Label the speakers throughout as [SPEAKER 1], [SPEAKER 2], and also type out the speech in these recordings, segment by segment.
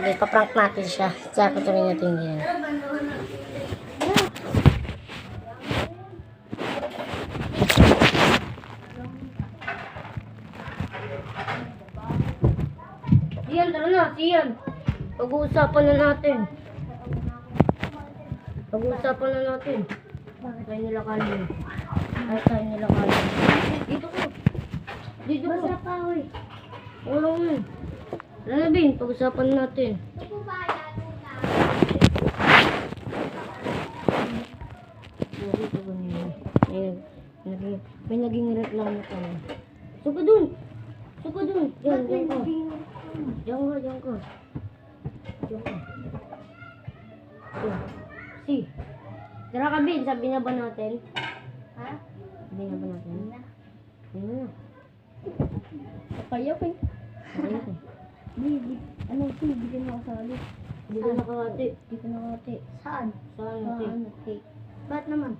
[SPEAKER 1] Okay, paprank natin siya. Tsaka tuloy natin yan. Siyan, tara na, Siyan. Pag-uusapan na natin. Pag-uusapan na natin. Bakit tayo nila kalin? Bakit tayo nila kalin? Dito ko. Dito ko. Basta pa, oy. Wala ko yun. Tara na, Bin. Pag-usapan natin. May naging reklamo ka. Suka dun! Suka dun! Yan, yan ka. Diyan ka, diyan ka. Diyan ka. Si. Tara ka, Bin. Sabi na ba natin? Ha? Sabi na ba natin? Sabi na.
[SPEAKER 2] Papayak eh.
[SPEAKER 1] Papayak eh.
[SPEAKER 2] Ano si, di ka nakasali.
[SPEAKER 1] Hindi ka nakakati.
[SPEAKER 2] Di ka nakakati. Saan?
[SPEAKER 1] Saan
[SPEAKER 2] Saan?
[SPEAKER 1] natin?
[SPEAKER 2] Okay. Ba't naman?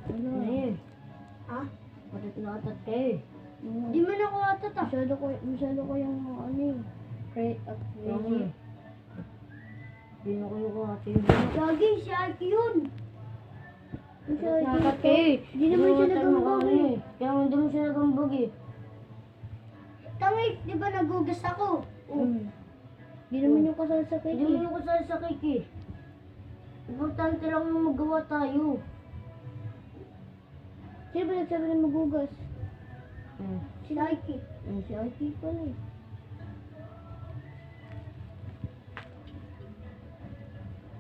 [SPEAKER 1] Ano eh?
[SPEAKER 2] Ha?
[SPEAKER 1] Bakit nakatat ka eh?
[SPEAKER 2] Di man ako atat ah. Masyado ko yung ano eh. Crazy.
[SPEAKER 1] Hindi na kayo kakati.
[SPEAKER 2] Gagi, si Ike yun.
[SPEAKER 1] Nakatat ka eh.
[SPEAKER 2] Di naman siya nagambag eh.
[SPEAKER 1] Kaya hindi mo siya nagambag eh.
[SPEAKER 2] Tangay, di ba nagugas ako? Di naman yung kasal sa
[SPEAKER 1] Hindi mo yung kasal sa cake eh. Importante lang yung magawa tayo.
[SPEAKER 2] Sino ba nagsabi na magugas? Si Ike.
[SPEAKER 1] Si Ike pala eh.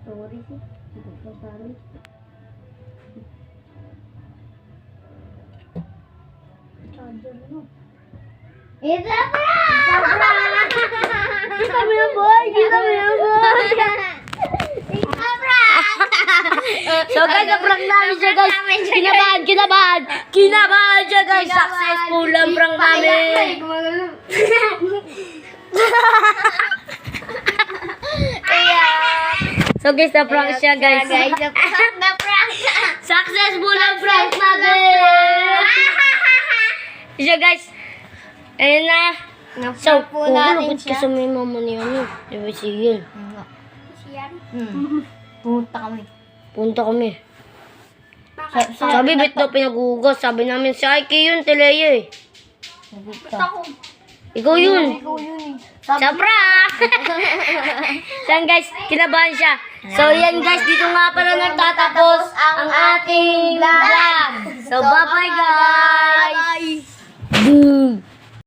[SPEAKER 2] Sorry si. Sorry. Charger mo. It's a prank! Kita mo yung boy! Kita mo yung boy! It's a prank!
[SPEAKER 1] So guys, na-prank namin siya guys. Kinabahan, kinabahan. Kinabahan siya guys. Successful ang prank namin. So guys, na-prank siya guys.
[SPEAKER 2] Na-prank!
[SPEAKER 1] Successful ang prank natin. Siya guys. Ayun na. So,
[SPEAKER 2] po natin
[SPEAKER 1] ba't kasi may mama niya ano? Di ba sige?
[SPEAKER 2] Siyan? Pumunta kami.
[SPEAKER 1] Punta kami. Sabi, ba't daw pinag-ugas? Sabi namin, si Ike yun, Teleya eh.
[SPEAKER 2] Ako.
[SPEAKER 1] Ikaw yun.
[SPEAKER 2] Ikaw yun eh.
[SPEAKER 1] Sa prank! Yan guys, kinabahan siya. So yan guys, dito nga pala nagtatapos ang ating vlog. So bye-bye guys! Boom!